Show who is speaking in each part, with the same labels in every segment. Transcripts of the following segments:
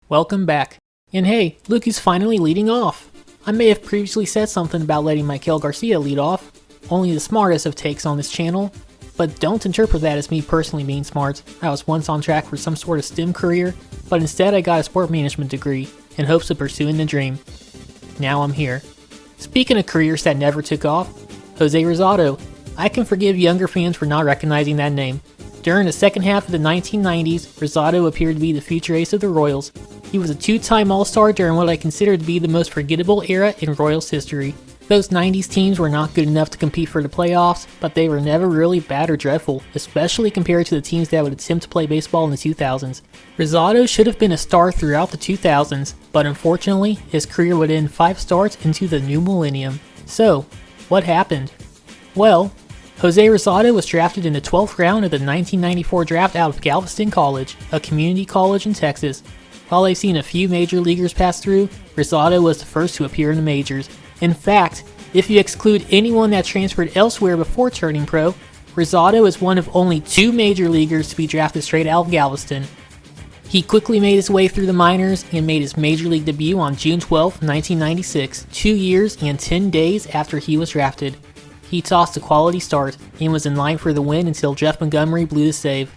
Speaker 1: Welcome back. And hey, look who's finally leading off. I may have previously said something about letting Michael Garcia lead off, only the smartest of takes on this channel, but don't interpret that as me personally being smart. I was once on track for some sort of STEM career, but instead I got a sport management degree in hopes of pursuing the dream. Now I'm here. Speaking of careers that never took off, José Rosado. I can forgive younger fans for not recognizing that name. During the second half of the 1990s, Rosado appeared to be the future ace of the Royals. He was a two-time All-Star during what I consider to be the most forgettable era in Royals history. Those 90s teams were not good enough to compete for the playoffs, but they were never really bad or dreadful, especially compared to the teams that would attempt to play baseball in the 2000s. Rosado should have been a star throughout the 2000s, but unfortunately, his career would end 5 starts into the new millennium. So, what happened? Well, José Rosado was drafted in the 12th round of the 1994 draft out of Galveston College, a community college in Texas. While I've seen a few major leaguers pass through, Rosado was the first to appear in the majors. In fact, if you exclude anyone that transferred elsewhere before turning pro, Rosado is one of only 2 major leaguers to be drafted straight out of Galveston. He quickly made his way through the minors and made his major league debut on June 12, 1996, 2 years and 10 days after he was drafted. He tossed a quality start and was in line for the win until Jeff Montgomery blew the save.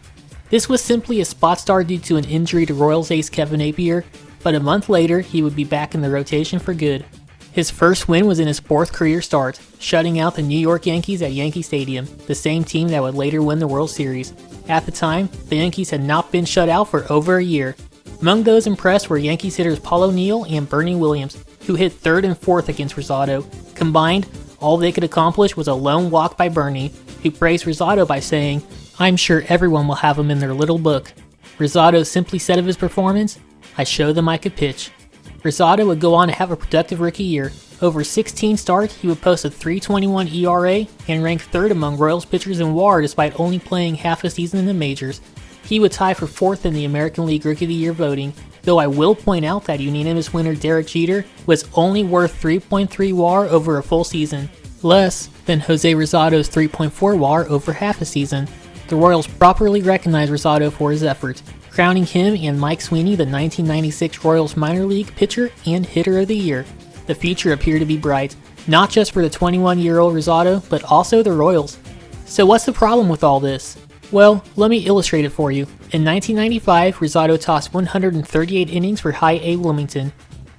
Speaker 1: This was simply a spot start due to an injury to Royals ace Kevin Napier, but a month later he would be back in the rotation for good. His first win was in his 4th career start, shutting out the New York Yankees at Yankee Stadium, the same team that would later win the World Series. At the time, the Yankees had not been shut out for over a year. Among those impressed were Yankees hitters Paul O'Neill and Bernie Williams, who hit 3rd and 4th against Rosado. Combined, all they could accomplish was a lone walk by Bernie, who praised Rosado by saying, "I'm sure everyone will have him in their little book." Rosado simply said of his performance, "I showed them I could pitch." Rosado would go on to have a productive rookie year. Over 16 starts, he would post a .321 ERA and rank 3rd among Royals pitchers in WAR despite only playing half a season in the majors. He would tie for 4th in the American League Rookie of the Year voting, though I will point out that unanimous winner Derek Jeter was only worth 3.3 WAR over a full season, less than José Rosado's 3.4 WAR over half a season. The Royals properly recognized Rosado for his effort, crowning him and Mike Sweeney the 1996 Royals Minor League Pitcher and Hitter of the Year. The future appeared to be bright, not just for the 21-year-old Rosado, but also the Royals. So what's the problem with all this? Well, let me illustrate it for you. In 1995, Rosado tossed 138 innings for High A Wilmington.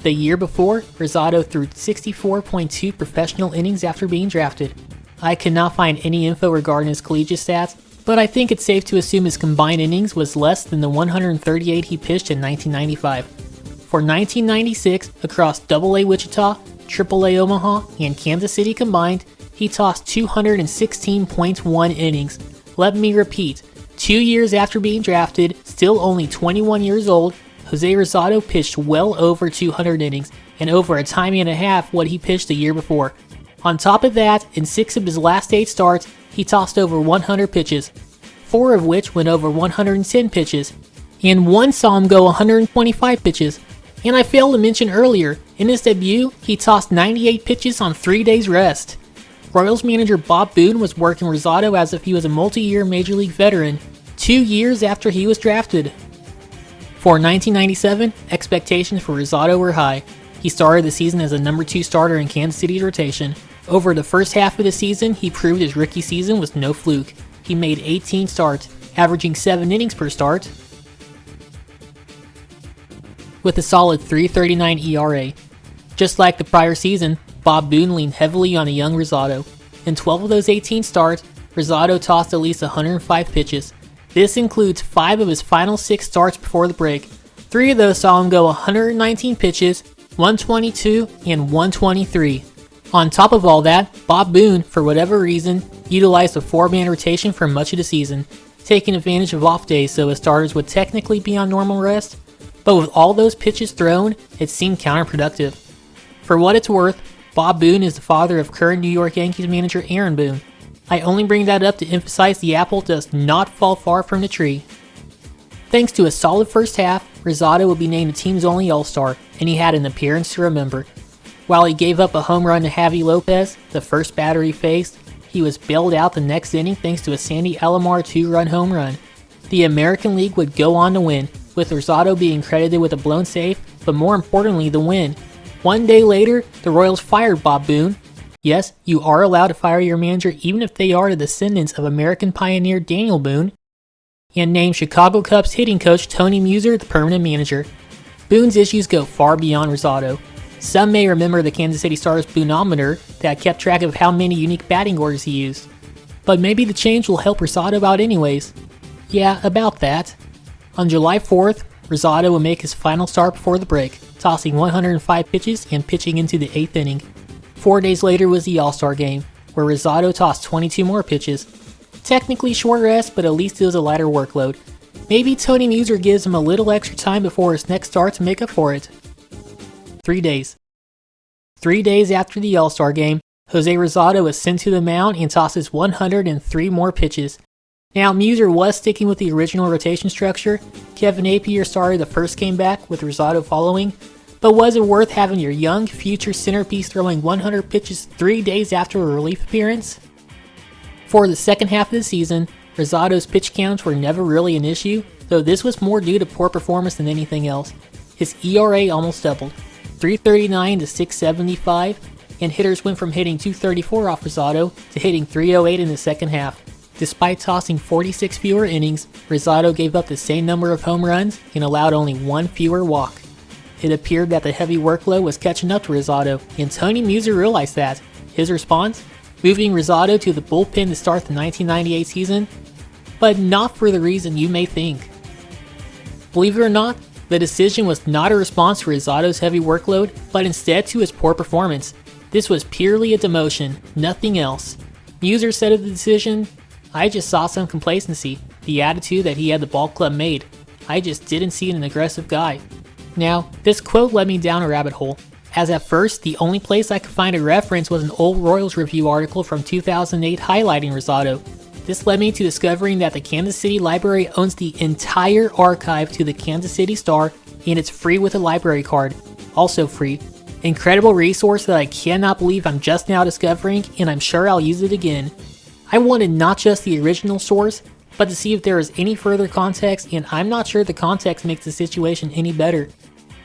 Speaker 1: The year before, Rosado threw 64.2 professional innings after being drafted. I could not find any info regarding his collegiate stats, but I think it's safe to assume his combined innings was less than the 138 he pitched in 1995. For 1996, across AA Wichita, AAA Omaha, and Kansas City combined, he tossed 216.1 innings. Let me repeat, 2 years after being drafted, still only 21 years old, José Rosado pitched well over 200 innings, and over a time and a half what he pitched the year before. On top of that, in 6 of his last 8 starts, he tossed over 100 pitches, 4 of which went over 110 pitches, and 1 saw him go 125 pitches. And I failed to mention earlier, in his debut, he tossed 98 pitches on 3 days rest. Royals manager Bob Boone was working Rosado as if he was a multi-year Major League veteran, 2 years after he was drafted. For 1997, expectations for Rosado were high. He started the season as a number 2 starter in Kansas City's rotation. Over the first half of the season, he proved his rookie season was no fluke. He made 18 starts, averaging 7 innings per start, with a solid .339 ERA. Just like the prior season, Bob Boone leaned heavily on a young Rosado. In 12 of those 18 starts, Rosado tossed at least 105 pitches. This includes 5 of his final 6 starts before the break. 3 of those saw him go 119 pitches, 122, and 123. On top of all that, Bob Boone, for whatever reason, utilized a 4-man rotation for much of the season, taking advantage of off days so his starters would technically be on normal rest, but with all those pitches thrown, it seemed counterproductive. For what it's worth, Bob Boone is the father of current New York Yankees manager Aaron Boone. I only bring that up to emphasize the apple does not fall far from the tree. Thanks to a solid first half, Rosado would be named the team's only All-Star, and he had an appearance to remember. While he gave up a home run to Javi Lopez, the first batter he faced, he was bailed out the next inning thanks to a Sandy Alomar 2-run home run. The American League would go on to win, with Rosado being credited with a blown save, but more importantly, the win. 1 day later, the Royals fired Bob Boone. Yes, you are allowed to fire your manager even if they are the descendants of American pioneer Daniel Boone, and named Chicago Cubs hitting coach Tony Muser the permanent manager. Boone's issues go far beyond Rosado. Some may remember the Kansas City Stars Booneometer that kept track of how many unique batting orders he used. But maybe the change will help Rosado out anyways. Yeah, about that. On July 4th, Rosado would make his final start before the break, tossing 105 pitches and pitching into the 8th inning. 4 days later was the All-Star game, where Rosado tossed 22 more pitches. Technically short rest, but at least it was a lighter workload. Maybe Tony Muser gives him a little extra time before his next start to make up for it. 3 days. 3 days after the All-Star game, José Rosado was sent to the mound and tosses 103 more pitches. Now, Muser was sticking with the original rotation structure. Kevin Napier started the first game back, with Rosado following. But was it worth having your young future centerpiece throwing 100 pitches 3 days after a relief appearance? For the second half of the season, Rosado's pitch counts were never really an issue, though this was more due to poor performance than anything else. His ERA almost doubled, 3.39 to 6.75, and hitters went from hitting 234 off Rosado to hitting 308 in the second half. Despite tossing 46 fewer innings, Rosado gave up the same number of home runs and allowed only one fewer walk. It appeared that the heavy workload was catching up to Rosado, and Tony Muser realized that. His response? Moving Rosado to the bullpen to start the 1998 season, but not for the reason you may think. Believe it or not, the decision was not a response to Rosado's heavy workload, but instead to his poor performance. This was purely a demotion, nothing else. Muser said of the decision, "I just saw some complacency, the attitude that he had the ball club made. I just didn't see an aggressive guy." Now, this quote led me down a rabbit hole, as at first the only place I could find a reference was an old Royals Review article from 2008 highlighting Rosado. This led me to discovering that the Kansas City Library owns the entire archive to the Kansas City Star, and it's free with a library card. Also free. Incredible resource that I cannot believe I'm just now discovering, and I'm sure I'll use it again. I wanted not just the original source, but to see if there is any further context, and I'm not sure the context makes the situation any better.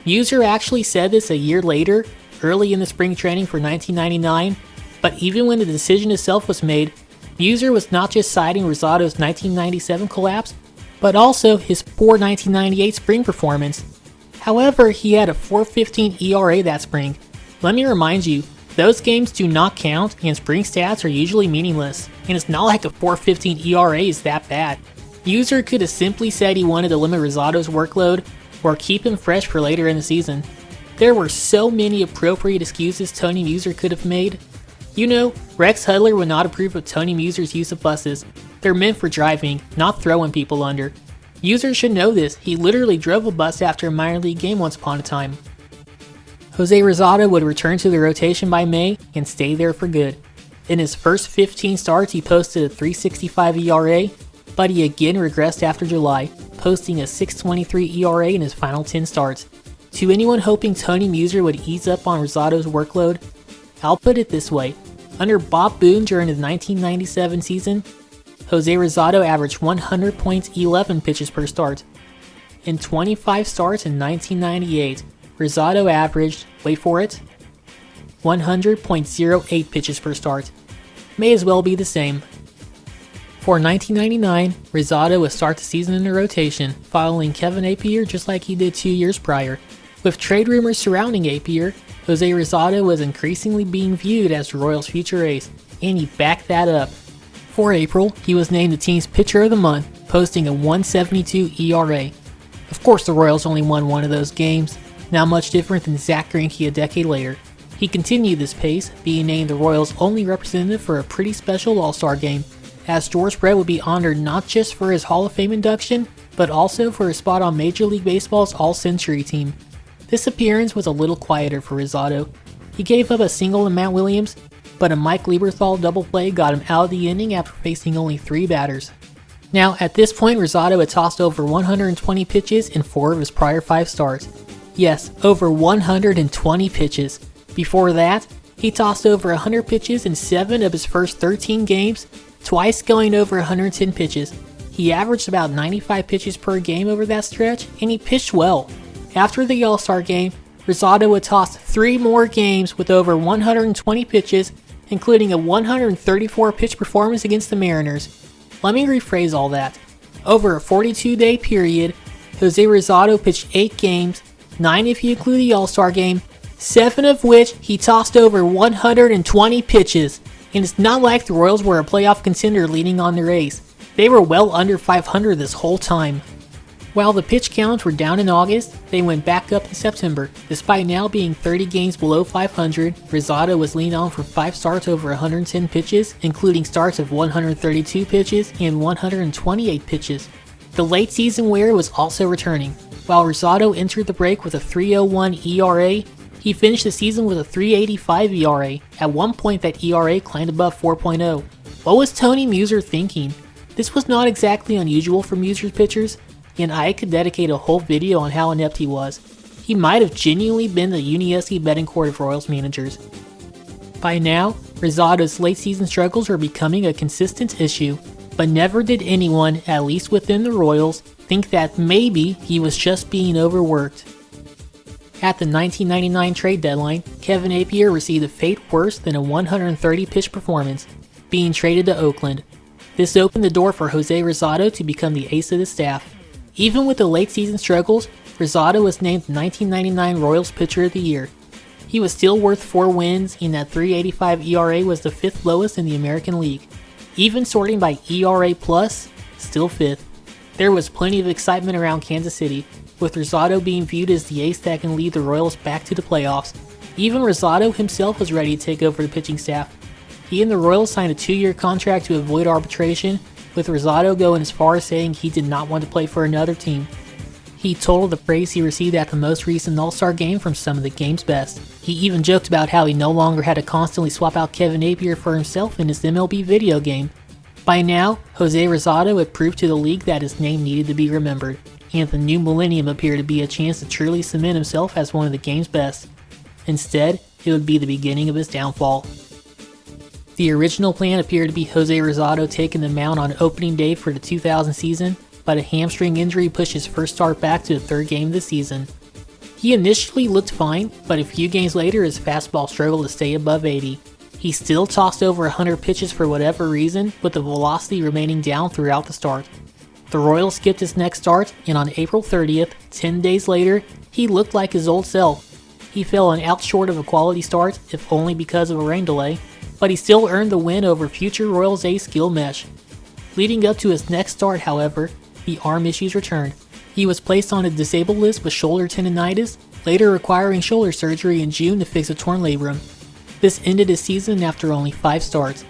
Speaker 1: Muser actually said this a year later, early in the spring training for 1999, but even when the decision itself was made, Muser was not just citing Rosado's 1997 collapse, but also his poor 1998 spring performance. However, he had a 4.15 ERA that spring. Let me remind you, those games do not count and spring stats are usually meaningless, and it's not like a 4.15 ERA is that bad. Muser could have simply said he wanted to limit Rosado's workload or keep him fresh for later in the season. There were so many appropriate excuses Tony Muser could have made. You know, Rex Hudler would not approve of Tony Muser's use of buses. They're meant for driving, not throwing people under. Muser should know this, he literally drove a bus after a minor league game once upon a time. José Rosado would return to the rotation by May and stay there for good. In his first 15 starts he posted a 3.65 ERA, but he again regressed after July, posting a 6.23 ERA in his final 10 starts. To anyone hoping Tony Muser would ease up on Rosado's workload, I'll put it this way. Under Bob Boone during the 1997 season, José Rosado averaged 100.11 pitches per start. In 25 starts in 1998, Rosado averaged, wait for it, 100.08 pitches per start. May as well be the same. For 1999, Rosado would start the season in the rotation, following Kevin Napier just like he did 2 years prior. With trade rumors surrounding Napier, José Rosado was increasingly being viewed as the Royals' future ace, and he backed that up. For April, he was named the team's Pitcher of the Month, posting a 1.72 ERA. Of course, the Royals only won one of those games, not much different than Zach Greinke a decade later. He continued this pace, being named the Royals' only representative for a pretty special All-Star game, as George Brett would be honored not just for his Hall of Fame induction, but also for his spot on Major League Baseball's All-Century team. This appearance was a little quieter for Rosado. He gave up a single to Matt Williams, but a Mike Lieberthal double play got him out of the inning after facing only 3 batters. Now, at this point, Rosado had tossed over 120 pitches in 4 of his prior 5 starts. Yes, over 120 pitches. Before that, he tossed over 100 pitches in 7 of his first 13 games, twice going over 110 pitches. He averaged about 95 pitches per game over that stretch, and he pitched well. After the All-Star game, Rosado would toss 3 more games with over 120 pitches, including a 134 pitch performance against the Mariners. Let me rephrase all that. Over a 42-day period, José Rosado pitched 8 games, 9 if you include the All-Star game, 7 of which he tossed over 120 pitches. And it's not like the Royals were a playoff contender leaning on their ace. They were well under 500 this whole time. While the pitch counts were down in August, they went back up in September. Despite now being 30 games below 500, Rosado was leaned on for 5 starts over 110 pitches, including starts of 132 pitches and 128 pitches. The late season wear was also returning. While Rosado entered the break with a 3.01 ERA, he finished the season with a 3.85 ERA. At one point that ERA climbed above 4.0. What was Tony Muser thinking? This was not exactly unusual for Muser's pitchers, and I could dedicate a whole video on how inept he was. He might have genuinely been the Yuniesky Betancourt of Royals managers. By now, Rosado's late season struggles were becoming a consistent issue, but never did anyone, at least within the Royals, think that maybe he was just being overworked. At the 1999 trade deadline, Kevin Appier received a fate worse than a 130 pitch performance, being traded to Oakland. This opened the door for José Rosado to become the ace of the staff. Even with the late season struggles, Rosado was named the 1999 Royals Pitcher of the Year. He was still worth 4 wins, and that 3.85 ERA was the 5th lowest in the American League. Even sorting by ERA+, still 5th. There was plenty of excitement around Kansas City, with Rosado being viewed as the ace that can lead the Royals back to the playoffs. Even Rosado himself was ready to take over the pitching staff. He and the Royals signed a 2-year contract to avoid arbitration, with Rosado going as far as saying he did not want to play for another team. He totaled the praise he received at the most recent All-Star game from some of the game's best. He even joked about how he no longer had to constantly swap out Kevin Appier for himself in his MLB video game. By now, José Rosado had proved to the league that his name needed to be remembered, and the new millennium appeared to be a chance to truly cement himself as one of the game's best. Instead, it would be the beginning of his downfall. The original plan appeared to be José Rosado taking the mound on opening day for the 2000 season, but a hamstring injury pushed his first start back to the 3rd game of the season. He initially looked fine, but a few games later his fastball struggled to stay above 80. He still tossed over 100 pitches for whatever reason, with the velocity remaining down throughout the start. The Royals skipped his next start, and on April 30th, 10 days later, he looked like his old self. He fell an out short of a quality start, if only because of a rain delay, but he still earned the win over future Royals ace Gilmesh. Leading up to his next start, however, the arm issues returned. He was placed on a disabled list with shoulder tendonitis, later requiring shoulder surgery in June to fix a torn labrum. This ended his season after only 5 starts.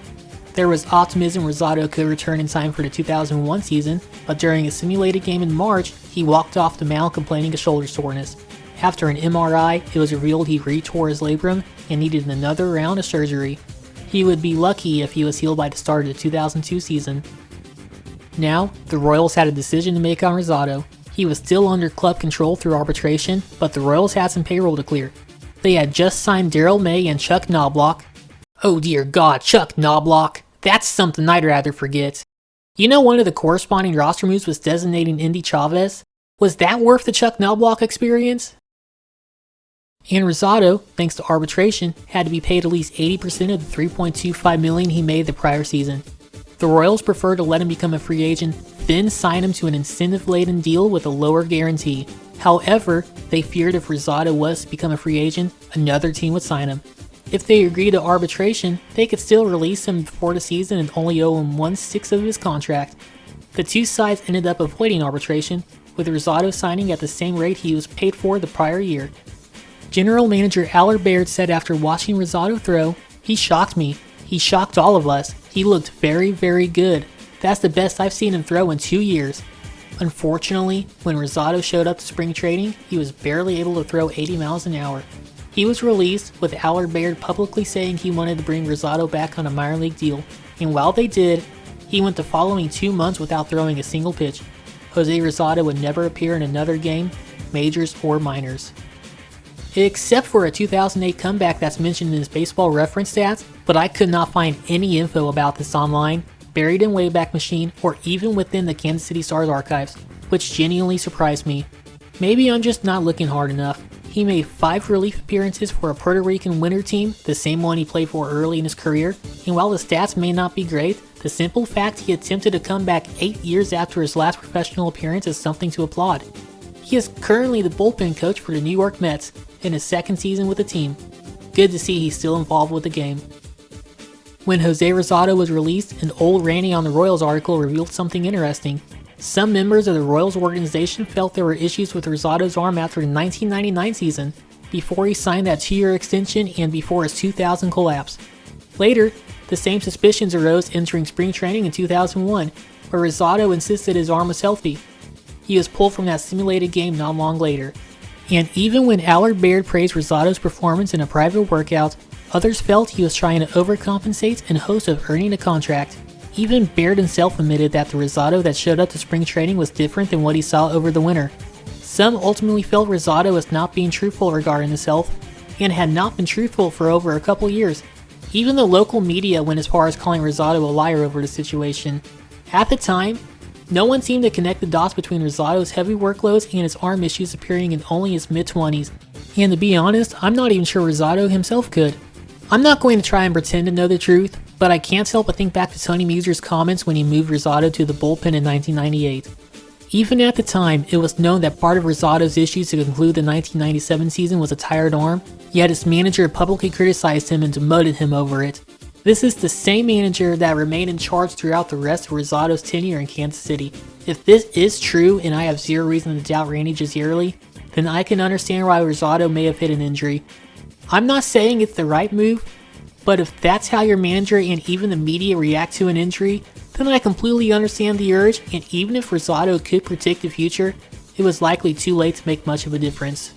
Speaker 1: There was optimism Rosado could return in time for the 2001 season, but during a simulated game in March, he walked off the mound complaining of shoulder soreness. After an MRI, it was revealed he re-tore his labrum and needed another round of surgery. He would be lucky if he was healed by the start of the 2002 season. Now, the Royals had a decision to make on Rosado. He was still under club control through arbitration, but the Royals had some payroll to clear. They had just signed Daryl May and Chuck Knobloch. Oh dear God, Chuck Knobloch. That's something I'd rather forget. You know, one of the corresponding roster moves was designating Indy Chavez? Was that worth the Chuck Knobloch experience? And Rosado, thanks to arbitration, had to be paid at least 80% of the $3.25 million he made the prior season. The Royals preferred to let him become a free agent, then sign him to an incentive-laden deal with a lower guarantee. However, they feared if Rosado was to become a free agent, another team would sign him. If they agreed to arbitration, they could still release him before the season and only owe him 1/6 of his contract. The two sides ended up avoiding arbitration, with Rosado signing at the same rate he was paid for the prior year. General Manager Allard Baird said after watching Rosado throw, "He shocked me. He shocked all of us. He looked very, very good. That's the best I've seen him throw in 2 years." Unfortunately, when Rosado showed up to spring training, he was barely able to throw 80 miles an hour. He was released, with Allard Baird publicly saying he wanted to bring Rosado back on a minor league deal, and while they did, he went the following 2 months without throwing a single pitch. José Rosado would never appear in another game, majors or minors. Except for a 2008 comeback that's mentioned in his baseball reference stats, but I could not find any info about this online. buried in Wayback Machine, or even within the Kansas City Stars archives, which genuinely surprised me. Maybe I'm just not looking hard enough. He made 5 relief appearances for a Puerto Rican winter team, the same one he played for early in his career, and while the stats may not be great, the simple fact he attempted to come back 8 years after his last professional appearance is something to applaud. He is currently the bullpen coach for the New York Mets in his 2nd season with the team. Good to see he's still involved with the game. When José Rosado was released, an old Randy on the Royals article revealed something interesting. Some members of the Royals organization felt there were issues with Rosado's arm after the 1999 season, before he signed that 2-year extension and before his 2000 collapse. Later, the same suspicions arose entering spring training in 2001, where Rosado insisted his arm was healthy. He was pulled from that simulated game not long later. And even when Allard Baird praised Rosado's performance in a private workout, others felt he was trying to overcompensate in hopes of earning a contract. Even Baird himself admitted that the Rosado that showed up to spring training was different than what he saw over the winter. Some ultimately felt Rosado was not being truthful regarding his health, and had not been truthful for over a couple years. Even the local media went as far as calling Rosado a liar over the situation. At the time, no one seemed to connect the dots between Rosado's heavy workloads and his arm issues appearing in only his mid-20s, and to be honest, I'm not even sure Rosado himself could. I'm not going to try and pretend to know the truth, but I can't help but think back to Tony Muser's comments when he moved Rosado to the bullpen in 1998. Even at the time, it was known that part of Rosado's issues to conclude the 1997 season was a tired arm, yet his manager publicly criticized him and demoted him over it. This is the same manager that remained in charge throughout the rest of Rosado's tenure in Kansas City. If this is true, and I have zero reason to doubt Randy Jazierli, then I can understand why Rosado may have hit an injury. I'm not saying it's the right move, but if that's how your manager and even the media react to an injury, then I completely understand the urge, and even if Rosado could predict the future, it was likely too late to make much of a difference.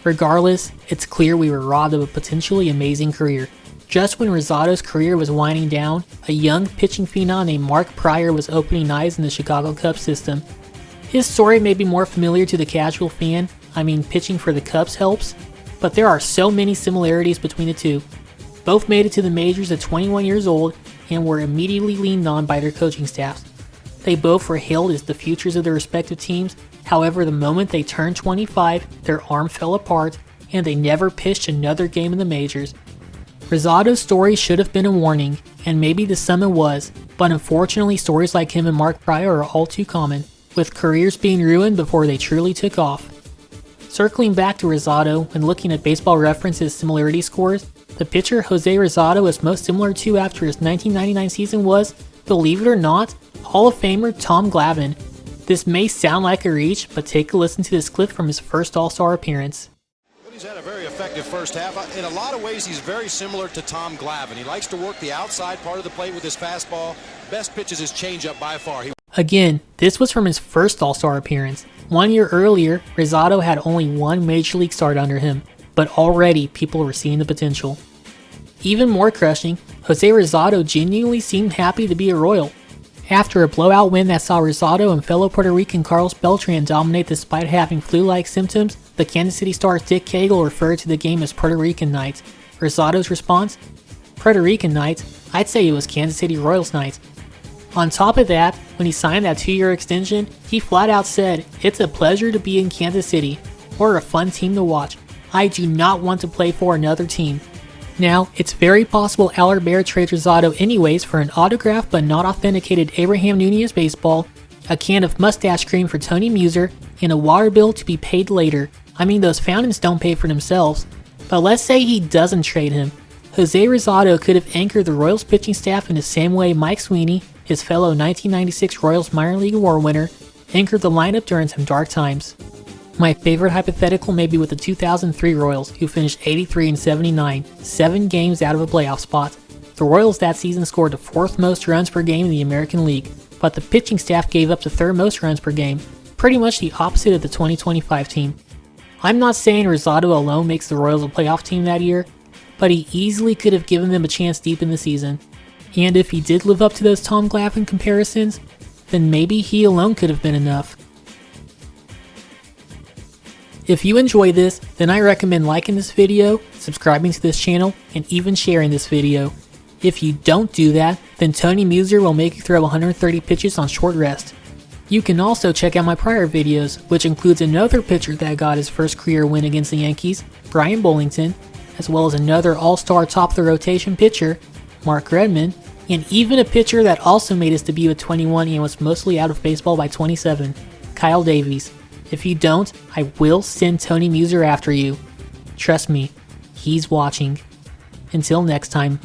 Speaker 1: Regardless, it's clear we were robbed of a potentially amazing career. Just when Rosado's career was winding down, a young pitching phenom named Mark Prior was opening eyes in the Chicago Cubs system. His story may be more familiar to the casual fan, pitching for the Cubs helps, but there are so many similarities between the two. Both made it to the majors at 21 years old and were immediately leaned on by their coaching staffs. They both were hailed as the futures of their respective teams, however the moment they turned 25, their arm fell apart and they never pitched another game in the majors. Rosado's story should have been a warning, and maybe the sum it was, but unfortunately stories like him and Mark Prior are all too common, with careers being ruined before they truly took off. Circling back to Rosado, when looking at Baseball Reference's similarity scores, the pitcher José Rosado is most similar to after his 1999 season was, believe it or not, Hall of Famer Tom Glavine. This may sound like a reach, but take a listen to this clip from his first All-Star appearance.
Speaker 2: He's had a very effective first half. In a lot of ways, he's very similar to Tom Glavine. He likes to work the outside part of the plate with his fastball. Best pitch is his changeup by far.
Speaker 1: Again, this was from his first All-Star appearance. 1 year earlier, Rosado had only one Major League start under him, but already people were seeing the potential. Even more crushing, José Rosado genuinely seemed happy to be a Royal. After a blowout win that saw Rosado and fellow Puerto Rican Carlos Beltran dominate despite having flu-like symptoms, the Kansas City Star's Dick Cagle referred to the game as Puerto Rican night. Rosado's response? Puerto Rican night? I'd say it was Kansas City Royals night. On top of that, when he signed that 2-year extension, he flat out said, "It's a pleasure to be in Kansas City. We're a fun team to watch. I do not want to play for another team." Now, it's very possible Allard Baird trades Rosado anyways for an autographed but not authenticated Abraham Nunez baseball, a can of mustache cream for Tony Muser, and a water bill to be paid later. Those fountains don't pay for themselves. But let's say he doesn't trade him. José Rosado could have anchored the Royals pitching staff in the same way Mike Sweeney, his fellow 1996 Royals minor league award winner, anchored the lineup during some dark times. My favorite hypothetical may be with the 2003 Royals, who finished 83 and 79, 7 games out of a playoff spot. The Royals that season scored the 4th most runs per game in the American League, but the pitching staff gave up the 3rd most runs per game, pretty much the opposite of the 2025 team. I'm not saying Rosado alone makes the Royals a playoff team that year, but he easily could have given them a chance deep in the season. And if he did live up to those Tom Glavine comparisons, then maybe he alone could have been enough. If you enjoy this, then I recommend liking this video, subscribing to this channel, and even sharing this video. If you don't do that, then Tony Muser will make you throw 130 pitches on short rest. You can also check out my prior videos, which includes another pitcher that got his first career win against the Yankees, Brian Bollington, as well as another all-star top-of-the-rotation pitcher, Mark Redman, and even a pitcher that also made his debut at 21 and was mostly out of baseball by 27, Kyle Davies. If you don't, I will send Tony Muser after you. Trust me, he's watching. Until next time.